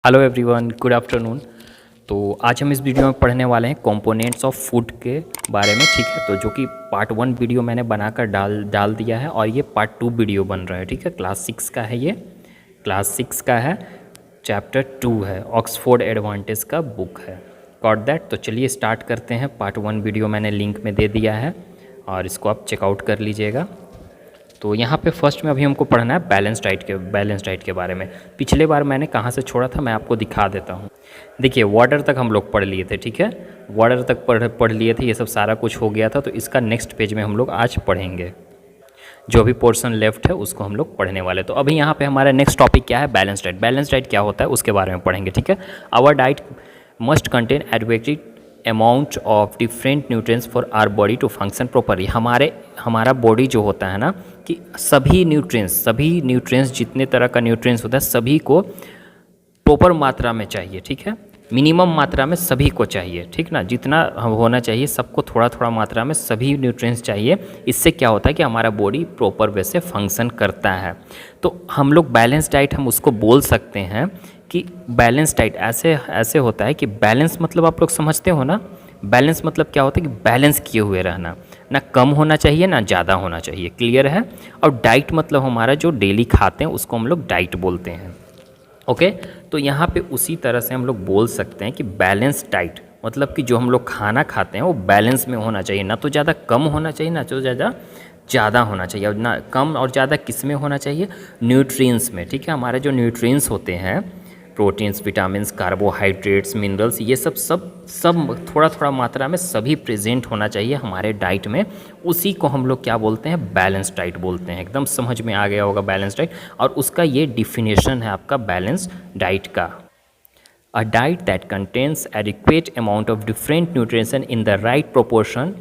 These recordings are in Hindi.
Hello everyone, good afternoon. तो आज हम इस वीडियो में पढ़ने वाले हैं कंपोनेंट्स ऑफ फूड के बारे में। ठीक है, तो जो कि पार्ट 1 वीडियो मैंने बनाकर डाल दिया है और ये पार्ट 2 वीडियो बन रहा है। ठीक है, क्लास 6 का है, ये क्लास 6 का है, चैप्टर 2 है, ऑक्सफोर्ड एडवांटेज का बुक है। Got that. तो चलिए स्टार्ट करते हैं। पार्ट 1 वीडियो मैंने लिंक में दे दिया है और इसको आप चेकआउट कर लीजिएगा। तो यहाँ पे फर्स्ट में अभी हमको पढ़ना है बैलेंस डाइट के बारे में। पिछले बार मैंने कहाँ से छोड़ा था मैं आपको दिखा देता हूँ। देखिए, वाटर तक हम लोग पढ़ लिए थे। ठीक है, वाटर तक पढ़ लिए थे, ये सब सारा कुछ हो गया था। तो इसका नेक्स्ट पेज में हम लोग आज पढ़ेंगे। जो भी पोर्शन लेफ्ट है उसको हम लोग पढ़ने वाले। तो अभी यहाँ पे हमारा नेक्स्ट टॉपिक क्या है, बैलेंस डाइट। बैलेंस डाइट क्या होता है उसके बारे में पढ़ेंगे। ठीक है, our diet must contain adequate amount of different nutrients for our body to function properly. हमारा बॉडी जो होता है ना, कि सभी न्यूट्रिएंट्स जितने तरह का न्यूट्रिएंट्स होता है सभी को प्रॉपर मात्रा में चाहिए। ठीक है, मिनिमम मात्रा में सभी को चाहिए। ठीक ना, जितना होना चाहिए सबको थोड़ा थोड़ा मात्रा में सभी न्यूट्रिएंट्स चाहिए। इससे क्या होता है कि हमारा बॉडी प्रॉपर वे से फंक्शन करता है। तो हम लोग बैलेंस डाइट हम उसको बोल सकते हैं कि बैलेंस डाइट ऐसे होता है कि बैलेंस मतलब आप लोग समझते हो ना, बैलेंस मतलब क्या होता है कि बैलेंस किए हुए रहना, ना कम होना चाहिए ना ज़्यादा होना चाहिए। क्लियर है। और डाइट मतलब हमारा जो डेली खाते हैं उसको हम लोग डाइट बोलते हैं। ओके, तो यहाँ पे उसी तरह से हम लोग बोल सकते हैं कि बैलेंस डाइट मतलब कि जो हम लोग खाना खाते हैं वो बैलेंस में होना चाहिए, ना तो ज़्यादा कम होना चाहिए ना तो ज़्यादा होना चाहिए। और ना कम और ज़्यादा किस में होना चाहिए, न्यूट्रिएंट्स में। ठीक है, हमारे जो न्यूट्रिएंट्स होते हैं, प्रोटीन्स, विटामिन्स, कार्बोहाइड्रेट्स, मिनरल्स, ये सब थोड़ा थोड़ा मात्रा में सभी प्रेजेंट होना चाहिए हमारे डाइट में। उसी को हम लोग क्या बोलते हैं, बैलेंस डाइट बोलते हैं। एकदम समझ में आ गया होगा बैलेंस डाइट। और उसका ये डिफिनेशन है आपका बैलेंस डाइट का। A diet that contains adequate amount of different nutrition in the right proportion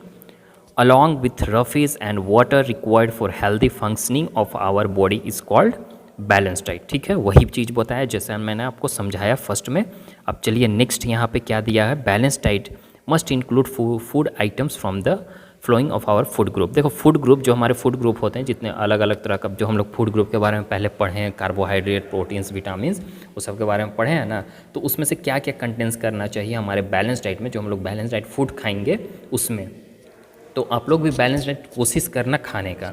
along with roughage and water required for healthy functioning of our body is called balance diet. ठीक है, वही चीज़ बताया जैसे मैंने आपको समझाया फर्स्ट में। अब चलिए नेक्स्ट यहाँ पे क्या दिया है, balance diet must include food items from the following of our food group. देखो, फूड ग्रुप जो हमारे फूड ग्रुप होते हैं, जितने अलग अलग तरह का जो हम लोग फूड ग्रुप के बारे में पहले पढ़े हैं, कार्बोहाइड्रेट, प्रोटीन्स, विटामिन्स, वो सब के बारे में पढ़े हैं ना। तो उसमें से क्या क्या कंटेंट्स करना चाहिए हमारे बैलेंस डाइट में, जो हम लोग बैलेंस डाइट फूड खाएंगे उसमें। तो आप लोग भी बैलेंस डाइट कोशिश करना खाने का।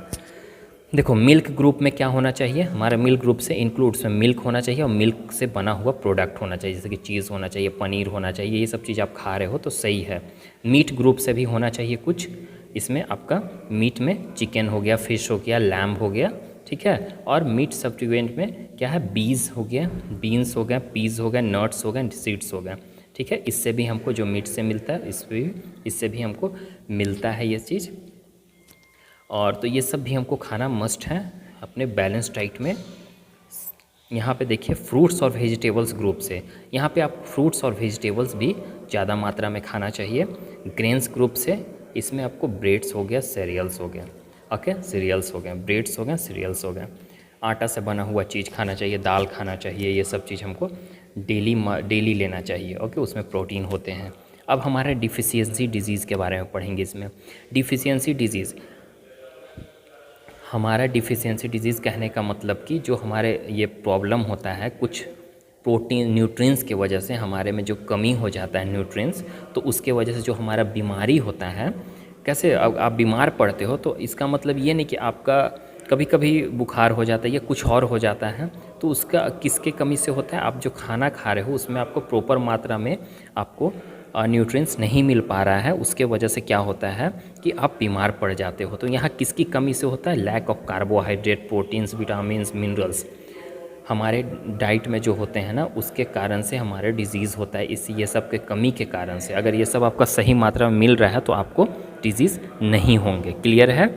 देखो, मिल्क ग्रुप में क्या होना चाहिए, हमारा मिल्क ग्रुप से इंक्लूड में मिल्क होना चाहिए और मिल्क से बना हुआ प्रोडक्ट होना चाहिए, जैसे कि चीज़ होना चाहिए, पनीर होना चाहिए। ये सब चीज़ आप खा रहे हो तो सही है। मीट ग्रुप से भी होना चाहिए कुछ, इसमें आपका मीट में चिकन हो गया, फिश हो गया, लैम्ब हो गया। ठीक है, और मीट सब्स्टिट्यूएंट में क्या है, बीज हो गया, बीन्स हो गया, पीज हो गया, नट्स हो गए, सीड्स हो गया। ठीक है, इससे भी हमको जो मीट से मिलता है इससे भी हमको मिलता है ये चीज़। और तो ये सब भी हमको खाना मस्ट है अपने बैलेंस डाइट में। यहाँ पे देखिए, फ्रूट्स और वेजिटेबल्स ग्रुप से, यहाँ पे आप फ्रूट्स और वेजिटेबल्स भी ज़्यादा मात्रा में खाना चाहिए। ग्रेन्स ग्रुप से इसमें आपको ब्रेड्स हो गया, सीरियल्स हो गया। ओके, सीरियल्स हो गए, ब्रेड्स हो गए, सीरियल्स हो गए। आटा से बना हुआ चीज़ खाना चाहिए, दाल खाना चाहिए, ये सब चीज़ हमको डेली लेना चाहिए। ओके, उसमें प्रोटीन होते हैं। अब हमारे डिफिशियंसी डिजीज़ के बारे में पढ़ेंगे। इसमें डिफिशियंसी डिजीज़, हमारा डिफिशियंसी डिजीज़ कहने का मतलब कि जो हमारे ये प्रॉब्लम होता है कुछ प्रोटीन न्यूट्रिएंट्स की वजह से, हमारे में जो कमी हो जाता है न्यूट्रिएंट्स, तो उसके वजह से जो हमारा बीमारी होता है। कैसे आप बीमार पड़ते हो तो इसका मतलब ये नहीं कि आपका कभी कभी बुखार हो जाता है या कुछ और हो जाता है, तो उसका किसके कमी से होता है, आप जो खाना खा रहे हो उसमें आपको प्रॉपर मात्रा में आपको न्यूट्रिएंट्स नहीं मिल पा रहा है। उसके वजह से क्या होता है कि आप बीमार पड़ जाते हो। तो यहाँ किसकी कमी से होता है, lack of carbohydrate, proteins, vitamins, minerals हमारे डाइट में जो होते हैं ना, उसके कारण से हमारे डिजीज़ होता है। इस ये सब के कमी के कारण से, अगर ये सब आपका सही मात्रा में मिल रहा है तो आपको डिजीज़ नहीं होंगे। क्लियर है।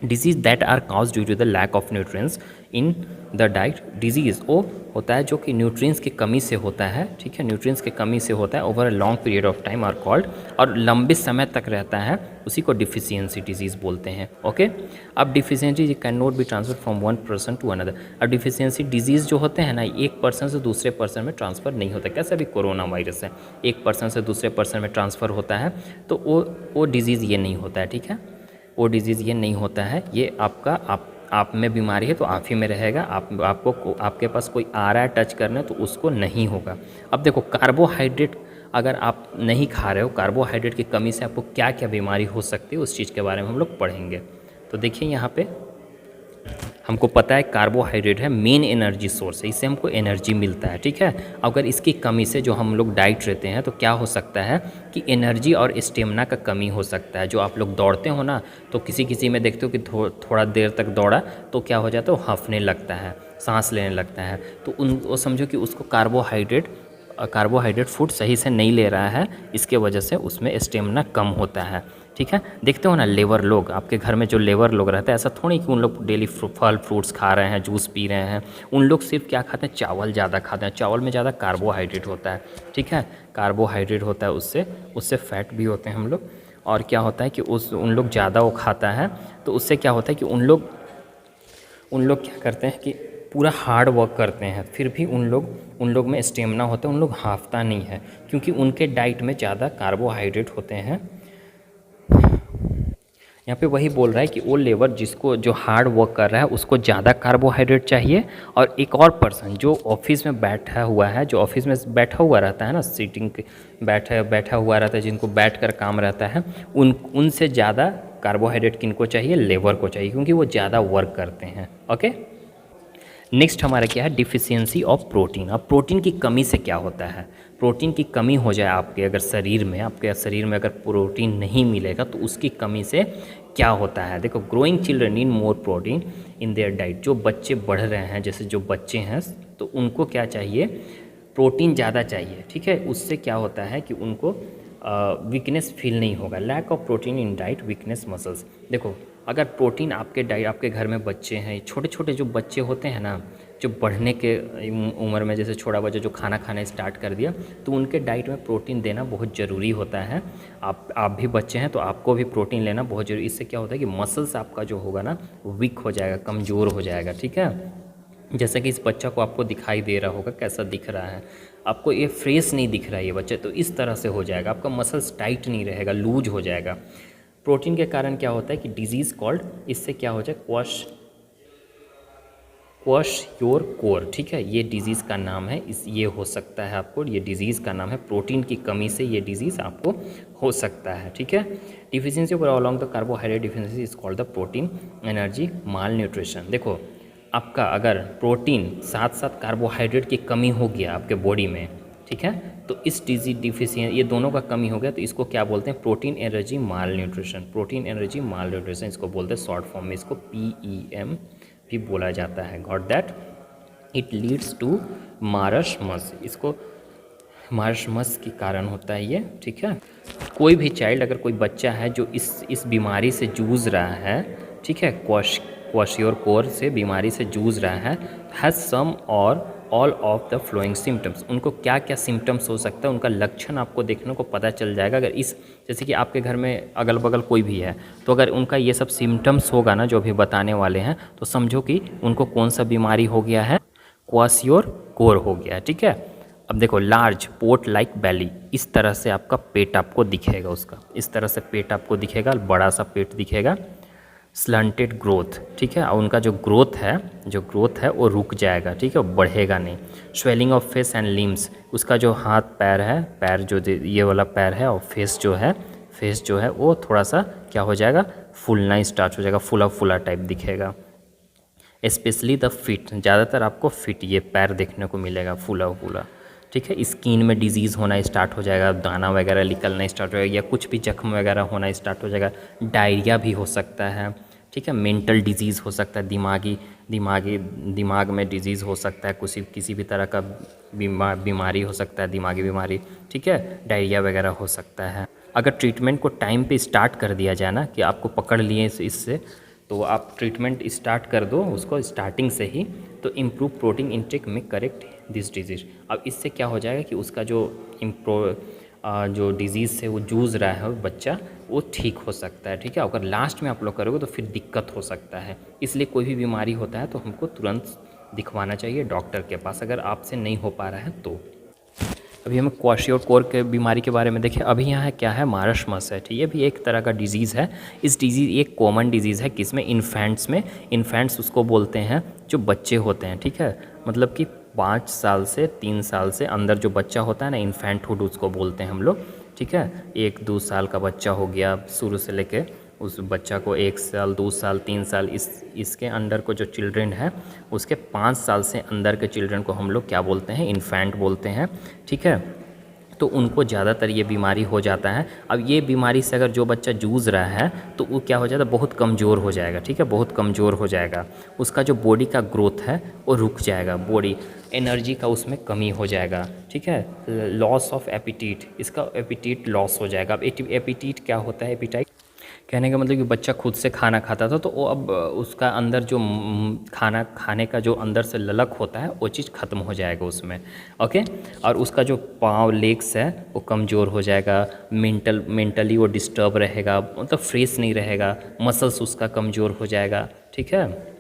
Disease that are cause due to the lack of nutrients in the diet, disease वो होता है जो कि न्यूट्रिएंट्स की कमी से होता है। ठीक है, न्यूट्रिएंट्स की कमी से होता है over a long period of time are called, और लंबे समय तक रहता है, उसी को डिफिशियंसी डिजीज़ बोलते हैं। ओके, अब deficiency can not be transfer from one person to another. अब डिफिशियंसी डिजीज़ जो होते हैं ना, एक पर्सन से दूसरे पर्सन में ट्रांसफ़र नहीं होता। कैसे अभी कोरोना वायरस है, एक पर्सन से दूसरे पर्सन में ट्रांसफ़र होता है, तो वो डिजीज़ ये नहीं होता है। ठीक है, वो डिज़ीज़ ये नहीं होता है, ये आपका आप में बीमारी है तो आप ही में रहेगा, आपके पास कोई आ रहा है टच करने तो उसको नहीं होगा। अब देखो कार्बोहाइड्रेट अगर आप नहीं खा रहे हो, कार्बोहाइड्रेट की कमी से आपको क्या क्या बीमारी हो सकती है उस चीज़ के बारे में हम लोग पढ़ेंगे। तो देखिए यहाँ पे हमको पता है कार्बोहाइड्रेट है मेन एनर्जी सोर्स है, इससे हमको एनर्जी मिलता है, ठीक है। अगर इसकी कमी से जो हम लोग डाइट रहते हैं तो क्या हो सकता है कि एनर्जी और स्टेमिना का कमी हो सकता है। जो आप लोग दौड़ते हो ना, तो किसी किसी में देखते हो कि थोड़ा देर तक दौड़ा तो क्या हो जाता है, वो हंफने लगता है, सांस लेने लगता है, तो वो समझो कि उसको कार्बोहाइड्रेट फूड सही से नहीं ले रहा है, इसके वजह से उसमें स्टेमिना कम होता है, ठीक है। देखते हो ना लेबर लोग, आपके घर में जो लेबर लोग रहते हैं, ऐसा थोड़ी कि उन लोग डेली फल फ्रूट्स खा रहे हैं, जूस पी रहे हैं। उन लोग सिर्फ क्या खाते हैं, चावल ज़्यादा खाते हैं, चावल में ज़्यादा कार्बोहाइड्रेट होता है, ठीक है। कार्बोहाइड्रेट होता है, उससे फैट भी होते हैं हम लोग। और क्या होता है कि उन लोग ज़्यादा वो खाता है तो उससे क्या होता है कि उन लोग क्या करते हैं कि पूरा हार्ड वर्क करते हैं, फिर भी उन लोग में स्टेमिना होता है, उन लोग हाफता नहीं है, क्योंकि उनके डाइट में ज़्यादा कार्बोहाइड्रेट होते हैं। यहाँ पे वही बोल रहा है कि वो लेबर जो हार्ड वर्क कर रहा है उसको ज़्यादा कार्बोहाइड्रेट चाहिए, और एक और पर्सन जो ऑफिस में बैठा हुआ है, जो ऑफिस में बैठा हुआ रहता है ना, बैठा हुआ रहता है, जिनको बैठ कर काम रहता है, उनसे ज़्यादा कार्बोहाइड्रेट किनको चाहिए, लेबर को चाहिए, क्योंकि वो ज़्यादा वर्क करते हैं। ओके, नेक्स्ट हमारा क्या है, डिफिशियंसी ऑफ प्रोटीन। अब प्रोटीन की कमी से क्या होता है, प्रोटीन की कमी हो जाए आपके शरीर में अगर प्रोटीन नहीं मिलेगा तो उसकी कमी से क्या होता है। देखो, growing children need more protein in their diet. जो बच्चे बढ़ रहे हैं, जैसे जो बच्चे हैं, तो उनको क्या चाहिए, प्रोटीन ज़्यादा चाहिए, ठीक है। उससे क्या होता है कि उनको वीकनेस फील नहीं होगा। Lack of protein in diet weakness muscles. देखो, अगर प्रोटीन आपके घर में बच्चे हैं, छोटे छोटे जो बच्चे होते हैं ना, जो बढ़ने के उम्र में, जैसे छोटा बच्चा जो खाना खाना स्टार्ट कर दिया, तो उनके डाइट में प्रोटीन देना बहुत ज़रूरी होता है। आप भी बच्चे हैं तो आपको भी प्रोटीन लेना बहुत ज़रूरी। इससे क्या होता है कि मसल्स आपका जो होगा ना वीक हो जाएगा, कमज़ोर हो जाएगा, ठीक है। जैसे कि इस बच्चा को आपको दिखाई दे रहा होगा, कैसा दिख रहा है आपको, ये फ्रेश नहीं दिख रहा है ये बच्चा, तो इस तरह से हो जाएगा, आपका मसल्स टाइट नहीं रहेगा, लूज हो जाएगा। प्रोटीन के कारण क्या होता है कि डिजीज़ कॉल्ड, इससे क्या हो जाए, क्वश योर कोर, ठीक है। ये डिजीज़ का नाम है, ये हो सकता है आपको, ये डिजीज़ का नाम है, प्रोटीन की कमी से ये डिजीज़ आपको हो सकता है, ठीक है। Deficiency of along the carbohydrate deficiency is called the protein energy mall nutrition. देखो, आपका अगर प्रोटीन साथ साथ कार्बोहाइड्रेट की कमी हो गया आपके बॉडी में, ठीक है, तो इस डिफिशियंसी, ये दोनों का कमी हो गया, तो इसको क्या बोलते हैं, प्रोटीन एनर्जी माल न्यूट्रिशन। प्रोटीन एनर्जी माल न्यूट्रिशन इसको बोलते हैं, शॉर्ट फॉर्म में इसको PEM भी बोला जाता है। Got that, it leads to marasmus, इसको मारशमस के कारण होता है ये, ठीक है। कोई भी चाइल्ड, अगर कोई बच्चा है जो इस बीमारी से जूझ रहा है, ठीक है, क्वाशियोर से बीमारी से जूझ रहा है, हैज़ सम और all of the flowing symptoms, उनको क्या क्या सिम्टम्स हो सकता है, उनका लक्षण आपको देखने को पता चल जाएगा। अगर जैसे कि आपके घर में अगल बगल कोई भी है, तो अगर उनका ये सब सिम्टम्स होगा ना जो भी बताने वाले हैं, तो समझो कि उनको कौन सा बीमारी हो गया है, क्वाशियोर हो गया है, ठीक है। अब देखो, लार्ज पोर्ट लाइक बैली, इस तरह से आपका पेट आपको दिखेगा, उसका इस तरह से पेट आपको दिखेगा, बड़ा सा पेट दिखेगा। स्लंटेड ग्रोथ, ठीक है, और उनका जो ग्रोथ है वो रुक जाएगा, ठीक है, बढ़ेगा नहीं। Swelling of face and limbs, उसका जो हाथ पैर जो ये वाला पैर है, और फेस जो है वो थोड़ा सा क्या हो जाएगा, फूलना स्टार्ट हो जाएगा, फूला टाइप दिखेगा। स्पेशली द फिट, ज़्यादातर आपको फिट ये पैर देखने को मिलेगा, फूला, ठीक है। स्किन में डिजीज़ होना स्टार्ट हो जाएगा, दाना वगैरह निकलना स्टार्ट हो जाएगा, या कुछ भी जख्म वगैरह होना स्टार्ट हो जाएगा। डायरिया भी हो सकता है, ठीक है। मेंटल डिजीज़ हो सकता है, दिमाग में डिजीज़ हो सकता है, किसी भी तरह का बीमारी हो सकता है, दिमागी बीमारी, ठीक है। डायरिया वगैरह हो सकता है। अगर ट्रीटमेंट को टाइम पे स्टार्ट कर दिया जाए ना, कि आपको पकड़ लिए इससे, तो आप ट्रीटमेंट स्टार्ट कर दो उसको स्टार्टिंग से ही, तो इम्प्रूव प्रोटीन इंटेक में करेक्ट दिस डिजीज़। अब इससे क्या हो जाएगा कि उसका जो डिज़ीज़ से वो जूझ रहा है बच्चा, वो ठीक हो सकता है, ठीक है। अगर लास्ट में आप लोग करोगे तो फिर दिक्कत हो सकता है। इसलिए कोई भी बीमारी होता है तो हमको तुरंत दिखवाना चाहिए डॉक्टर के पास, अगर आपसे नहीं हो पा रहा है तो। अभी हम क्वाशियोकोर के बीमारी के बारे में देखें। अभी यहाँ क्या है, मारशमस है, ठीक है, ये भी एक तरह का डिजीज़ है। इस डिजीज़ एक कॉमन डिजीज़ है किसमें, इन्फेंट्स में। इन्फेंट्स उसको बोलते हैं जो बच्चे होते हैं, ठीक है, मतलब कि 5 साल से 3 साल से अंदर जो बच्चा होता है ना, इन्फेंटहुड उसको बोलते हैं हम लोग, ठीक है। 1-2 साल का बच्चा हो गया शुरू से लेके, उस बच्चा को 1 साल 2 साल 3 साल इसके अंडर को जो चिल्ड्रन है, उसके 5 साल से अंदर के चिल्ड्रन को हम लोग क्या बोलते हैं, इन्फेंट बोलते हैं, ठीक है। तो उनको ज़्यादातर ये बीमारी हो जाता है। अब ये बीमारी से अगर जो बच्चा जूझ रहा है तो वो क्या हो जाता है, बहुत कमज़ोर हो जाएगा, ठीक है, बहुत कमज़ोर हो जाएगा। उसका जो बॉडी का ग्रोथ है वो रुक जाएगा, बॉडी एनर्जी का उसमें कमी हो जाएगा, ठीक है। लॉस ऑफ एपिटीट, इसका एपिटीट लॉस हो जाएगा। अब एपिटीट क्या होता है, एपिटाइट कहने का मतलब कि बच्चा खुद से खाना खाता था तो वो अब उसका अंदर जो खाना खाने का जो अंदर से ललक होता है वो चीज़ ख़त्म हो जाएगा उसमें, ओके। और उसका जो पाँव लेग्स है वो कमज़ोर हो जाएगा, मेंटली वो डिस्टर्ब रहेगा, मतलब फ्रेश नहीं रहेगा, मसल्स उसका कमज़ोर हो जाएगा, ठीक है।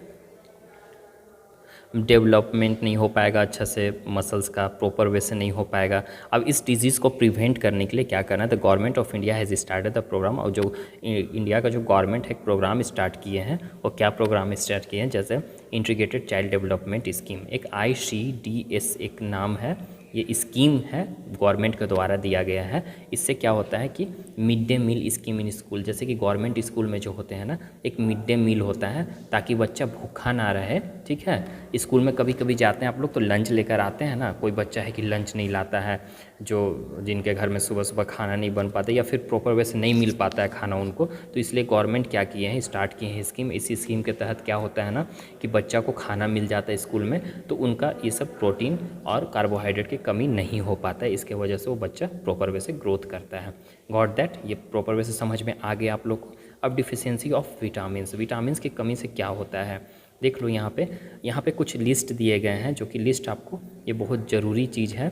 डेवलपमेंट नहीं हो पाएगा अच्छा से, मसल्स का प्रॉपर वे से नहीं हो पाएगा। अब इस डिजीज़ को प्रिवेंट करने के लिए क्या करना है, the government of India has started the programme. और जो इंडिया का जो गवर्नमेंट है प्रोग्राम स्टार्ट किए हैं, और क्या प्रोग्राम स्टार्ट किए हैं, जैसे इंटीग्रेटेड चाइल्ड डेवलपमेंट स्कीम, एक ICDS एक नाम है, ये स्कीम है गवर्नमेंट के द्वारा दिया गया है। इससे क्या होता है कि mid day meal scheme in school, जैसे कि गवर्नमेंट स्कूल में जो होते हैं ना, एक मिड डे मील होता है ताकि बच्चा भूखा ना रहे, ठीक है। स्कूल में कभी कभी जाते हैं आप लोग तो लंच लेकर आते हैं ना, कोई बच्चा है कि लंच नहीं लाता है, जो जिनके घर में सुबह सुबह खाना नहीं बन पाता या फिर प्रॉपर वे से नहीं मिल पाता है खाना उनको, तो इसलिए गवर्नमेंट क्या किए हैं, स्टार्ट किए हैं स्कीम। इसी स्कीम के तहत क्या होता है ना कि बच्चा को खाना मिल जाता है स्कूल में, तो उनका ये सब प्रोटीन और कार्बोहाइड्रेट की कमी नहीं हो पाता है, इसके वजह से वो बच्चा प्रॉपर वे से ग्रोथ करता है। गॉट दैट, ये प्रॉपर वे से समझ में आ गया आप लोग को। अब डिफिशियंसी ऑफ विटामिन्स, विटामिन्स की कमी से क्या होता है देख लो। यहाँ पे कुछ लिस्ट दिए गए हैं, जो कि लिस्ट आपको ये बहुत ज़रूरी चीज़ है।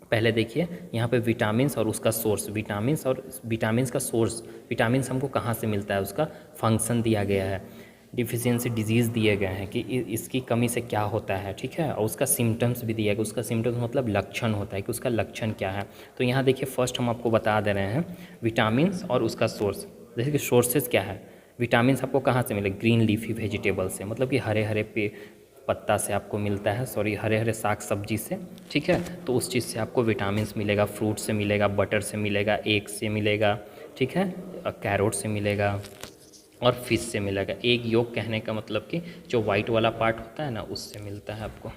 पहले देखिए यहाँ पे विटामिन्स और उसका सोर्स, विटामिन्स का सोर्स, विटामिन्स हमको कहाँ से मिलता है, उसका फंक्शन दिया गया है। डिफिशियंसी डिजीज़ दिए गए हैं कि इसकी कमी से क्या होता है, ठीक है, और उसका सिम्टम्स भी दिया गया। उसका सिम्टम्स मतलब लक्षण होता है कि उसका लक्षण क्या है। तो यहाँ देखिए फर्स्ट हम आपको बता दे रहे हैं विटामिन्स और उसका सोर्स। जैसे कि सोर्सेज क्या है, विटामिन्स आपको कहाँ से मिले, ग्रीन लीफी वेजिटेबल से, मतलब कि हरे हरे पत्ता से आपको मिलता है, सॉरी हरे हरे साग सब्जी से, ठीक है। तो उस चीज़ से आपको विटामिन्स मिलेगा, फ्रूट से मिलेगा, बटर से मिलेगा, एग से मिलेगा, ठीक है, कैरोट से मिलेगा और फिश से मिलेगा। एग योक कहने का मतलब कि जो वाइट वाला पार्ट होता है ना, उससे मिलता है आपको।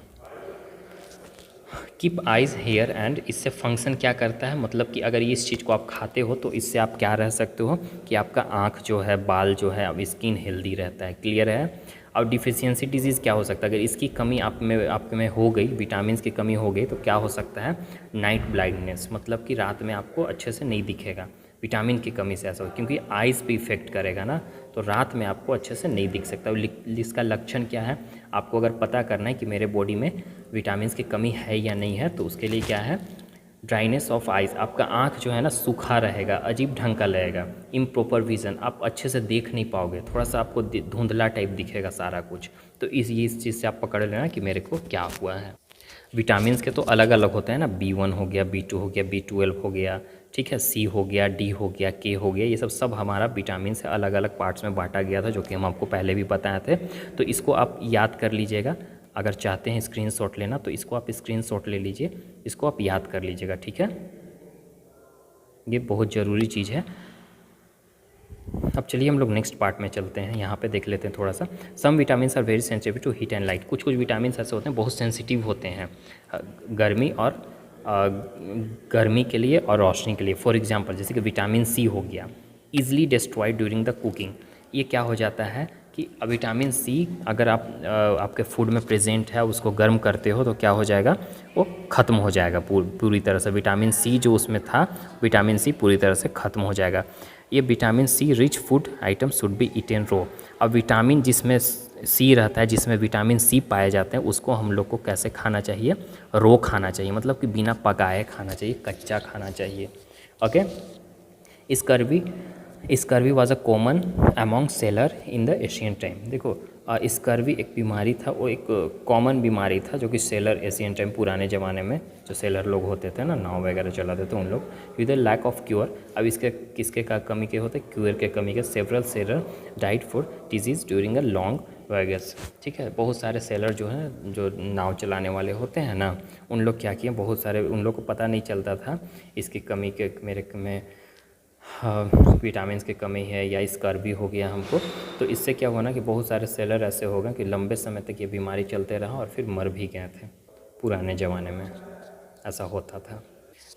कीप आइज़ हेयर एंड, इससे फंक्शन क्या करता है, मतलब कि अगर इस चीज़ को आप खाते हो तो इससे आप क्या रह सकते हो कि आपका आँख जो है, बाल जो है, अब स्किन हेल्दी रहता है, क्लियर है। और डिफिशियंसी डिजीज़ क्या हो सकता है, अगर इसकी कमी आप में हो गई, विटामिन की कमी हो गई, तो क्या हो सकता है, नाइट ब्लाइंडनेस, मतलब कि रात में आपको अच्छे से नहीं दिखेगा, विटामिन की कमी से ऐसा हो, क्योंकि आइज़ पे इफेक्ट करेगा ना, तो रात में आपको अच्छे से नहीं दिख सकता। इसका लक्षण क्या है, आपको अगर पता करना है कि मेरे बॉडी में विटामिन की कमी है या नहीं है, तो उसके लिए क्या है, ड्राइनेस ऑफ आइज़, आपका आँख जो है ना सूखा रहेगा, अजीब ढंग का लगेगा, इम्प्रॉपर विज़न, आप अच्छे से देख नहीं पाओगे, थोड़ा सा आपको धुंधला टाइप दिखेगा सारा कुछ। तो इस चीज़ से आप पकड़ लेना कि मेरे को क्या हुआ है। विटामिन्स के तो अलग अलग होते हैं ना, B1 हो गया, B2 हो गया, B12 हो गया, ठीक है, C हो गया, D हो गया, K हो गया, ये सब हमारा विटामिन से अलग अलग पार्ट्स में बांटा गया था, जो कि हम आपको पहले भी बताए थे। तो इसको आप याद कर लीजिएगा, अगर चाहते हैं स्क्रीनशॉट लेना तो इसको आप स्क्रीनशॉट ले लीजिए, इसको आप याद कर लीजिएगा, ठीक है, ये बहुत ज़रूरी चीज़ है। अब चलिए हम लोग नेक्स्ट पार्ट में चलते हैं, यहाँ पे देख लेते हैं थोड़ा सा। Some vitamins are very sensitive to heat and light, कुछ विटामिन ऐसे होते हैं बहुत सेंसिटिव होते हैं गर्मी के लिए और रोशनी के लिए। फॉर एग्जांपल जैसे कि विटामिन C हो गया, easily destroyed during the cooking, ये क्या हो जाता है कि विटामिन C अगर आपके फूड में प्रेजेंट है, उसको गर्म करते हो तो क्या हो जाएगा, वो ख़त्म हो जाएगा पूरी तरह से। विटामिन C जो उसमें था, विटामिन C पूरी तरह से ख़त्म हो जाएगा। ये vitamin C rich food item should be eaten raw. अब विटामिन जिसमें C रहता है, जिसमें विटामिन C पाए जाते हैं, उसको हम लोग को कैसे खाना चाहिए, रो खाना चाहिए, मतलब कि बिना पकाए खाना चाहिए, कच्चा खाना चाहिए, okay. Scurvy was a common among seller in the Asian time. देखो स्कर्वी एक बीमारी था, वो एक कॉमन बीमारी था जो कि सेलर एशियन टाइम पुराने ज़माने में जो सेलर लोग होते थे ना, नाव वगैरह चलाते थे उन लोग, with the lack of cure. अब इसके किसके का कमी के होते, क्यूर के कमी के। Several sailor died for disease during a long voyage. ठीक है, बहुत सारे सेलर जो हैं, जो नाव चलाने वाले होते हैं ना, उन लोग क्या किए, बहुत सारे उन लोग को पता नहीं चलता था इसकी कमी के मेरे में विटामिन की कमी है या स्कर्वी हो गया हमको। तो इससे क्या हुआ ना कि बहुत सारे सेलर ऐसे हो गए कि लंबे समय तक ये बीमारी चलते रहा और फिर मर भी गए थे। पुराने ज़माने में ऐसा होता था।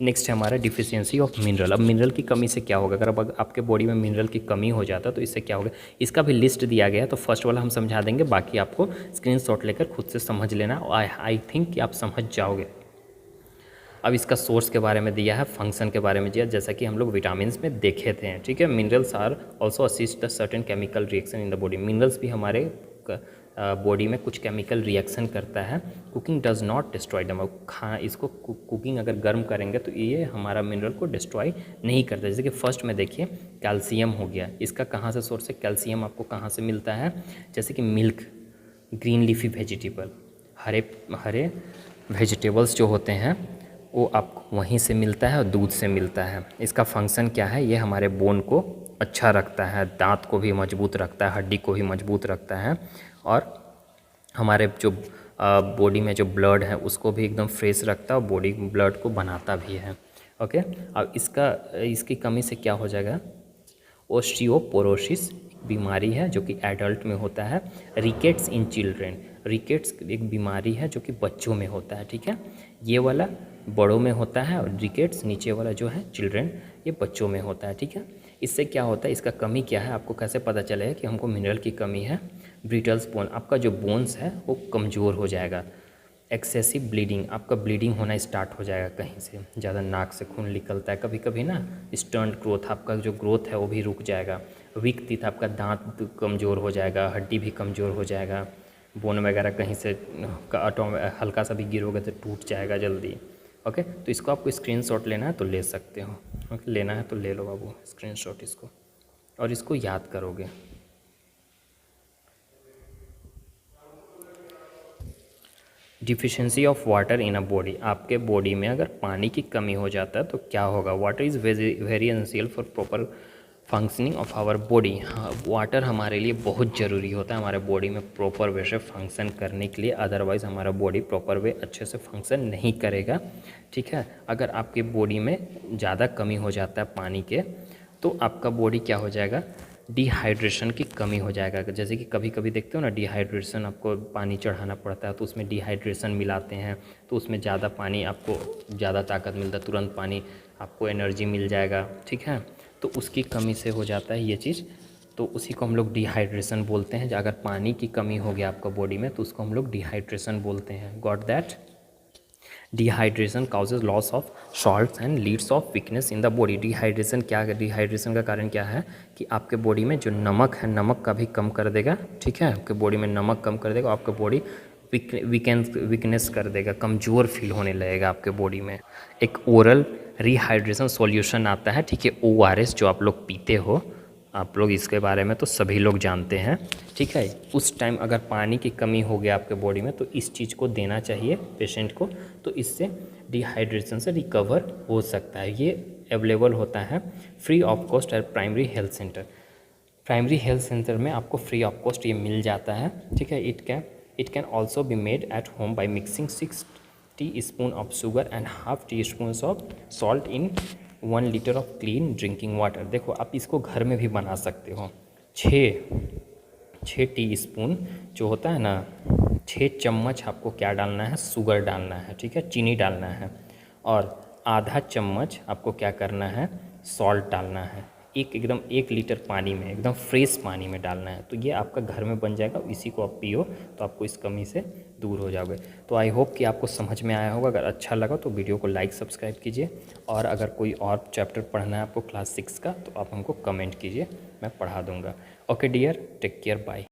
नेक्स्ट है हमारा डिफिशियंसी ऑफ मिनरल। अब मिनरल की कमी से क्या होगा, अगर अब आपके बॉडी में मिनरल की कमी हो जाता है तो इससे क्या होगा, इसका भी लिस्ट दिया गया है। तो फर्स्ट वाला हम समझा देंगे, बाकी आपको स्क्रीनशॉट लेकर खुद से समझ लेना। आई थिंक कि आप समझ जाओगे। अब इसका सोर्स के बारे में दिया है, फंक्शन के बारे में दिया, जैसा कि हम लोग विटामिन में देखे थे। ठीक है, minerals are also assist the certain chemical reaction in the body. Minerals भी हमारे बॉडी में कुछ केमिकल रिएक्शन करता है। कुकिंग डज नॉट डिस्ट्रॉय दम। खाना इसको कुकिंग अगर गर्म करेंगे तो ये हमारा मिनरल को डिस्ट्रॉय नहीं करता। जैसे कि फर्स्ट में देखिए कैल्शियम हो गया, इसका कहाँ से सोर्स है, कैल्शियम आपको कहाँ से मिलता है, जैसे कि मिल्क, ग्रीन लीफी वेजिटेबल, हरे वेजिटेबल्स जो होते हैं वो आपको वहीं से मिलता है और दूध से मिलता है। इसका फंक्शन क्या है, ये हमारे बोन को अच्छा रखता है, दांत को भी मजबूत रखता है, हड्डी को भी मजबूत रखता है, और हमारे जो बॉडी में जो ब्लड है उसको भी एकदम फ्रेश रखता है और बॉडी ब्लड को बनाता भी है। ओके, अब इसकी कमी से क्या हो जाएगा, ओस्टियोपोरोसिस बीमारी है जो कि एडल्ट में होता है। रिकेट्स इन चिल्ड्रेन, रिकेट्स एक बीमारी है जो कि बच्चों में होता है। ठीक है, ये वाला बड़ों में होता है और रिकेट्स नीचे वाला जो है चिल्ड्रेन, ये बच्चों में होता है। ठीक है, इससे क्या होता है, इसका कमी क्या है, आपको कैसे पता चलेगा कि हमको मिनरल की कमी है। ब्रिटल्स बोन, आपका जो बोन्स है वो कमज़ोर हो जाएगा। एक्सेसिव ब्लीडिंग, आपका ब्लीडिंग होना स्टार्ट हो जाएगा कहीं से, ज़्यादा नाक से खून निकलता है कभी कभी ना। स्टर्न ग्रोथ, आपका जो ग्रोथ है वो भी रुक जाएगा। वीक टीथ, आपका दांत कमज़ोर हो जाएगा, हड्डी भी कमज़ोर हो जाएगा। बोन वगैरह कहीं से हल्का सा भी गिरोगे तो टूट जाएगा जल्दी। ओके, तो इसको आपको स्क्रीनशॉट लेना है तो ले सकते हो। ओके, लेना है तो ले लो बाबू स्क्रीनशॉट इसको, और इसको याद करोगे। Deficiency of water in a body, आपके बॉडी में अगर पानी की कमी हो जाता है तो क्या होगा। Water is very essential for proper functioning of our body. हाँ, वाटर हमारे लिए बहुत ज़रूरी होता है हमारे बॉडी में प्रॉपर वे से फंक्शन करने के लिए, अदरवाइज़ हमारा बॉडी प्रॉपर वे अच्छे से फंक्शन नहीं करेगा। ठीक है, अगर आपकी बॉडी में ज़्यादा कमी हो जाता है पानी के तो आपका बॉडी क्या हो जाएगा, डिहाइड्रेशन की कमी हो जाएगा। जैसे कि कभी कभी देखते हो ना, डिहाइड्रेशन आपको पानी चढ़ाना पड़ता है तो उसमें डिहाइड्रेशन मिलाते हैं तो उसमें ज़्यादा पानी, आपको ज़्यादा ताकत मिलता है, तुरंत पानी आपको एनर्जी मिल जाएगा। ठीक है, तो उसकी कमी से हो जाता है ये चीज़, तो उसी को हम लोग डिहाइड्रेशन बोलते हैं। अगर पानी की कमी हो गया आपका बॉडी में तो उसको हम लोग डिहाइड्रेशन बोलते हैं। Got that. Dehydration causes loss of salts and Leeds of weakness in the body. Dehydration क्या है, डिहाइड्रेशन का कारण क्या है कि आपके बॉडी में जो नमक है, नमक का भी कम कर देगा। ठीक है, आपके बॉडी में नमक कम कर देगा, आपका बॉडी वीकनेस कर देगा, कमज़ोर फील होने लगेगा आपके बॉडी में। एक ओरल रिहाइड्रेशन सॉल्यूशन आता है, ठीक है, ORS जो आप लोग पीते हो, आप लोग इसके बारे में तो सभी लोग जानते हैं। ठीक है, उस टाइम अगर पानी की कमी हो गया आपके बॉडी में तो इस चीज़ को देना चाहिए पेशेंट को, तो इससे डिहाइड्रेशन से रिकवर हो सकता है। ये अवेलेबल होता है free of cost at primary health centre. Primary health centre में आपको फ्री ऑफ कॉस्ट ये मिल जाता है। ठीक है, it can also be made at home by mixing 6 teaspoon of sugar and half tea spoon of salt in 1 litre of clean drinking water. देखो, आप इसको घर में भी बना सकते हो। 6 टीस्पून जो होता है ना, 6 चम्मच आपको क्या डालना है, शुगर डालना है। ठीक है, चीनी डालना है, और आधा चम्मच आपको क्या करना है, सॉल्ट डालना है। एकदम 1 लीटर पानी में, एकदम फ्रेश पानी में डालना है। तो ये आपका घर में बन जाएगा, इसी को आप पियो तो आपको इस कमी से दूर हो जाओगे। तो आई होप कि आपको समझ में आया होगा। अगर अच्छा लगा तो वीडियो को लाइक सब्सक्राइब कीजिए, और अगर कोई और चैप्टर पढ़ना है आपको क्लास 6 का तो आप हमको कमेंट कीजिए, मैं पढ़ा दूँगा। Okay dear, take care, bye.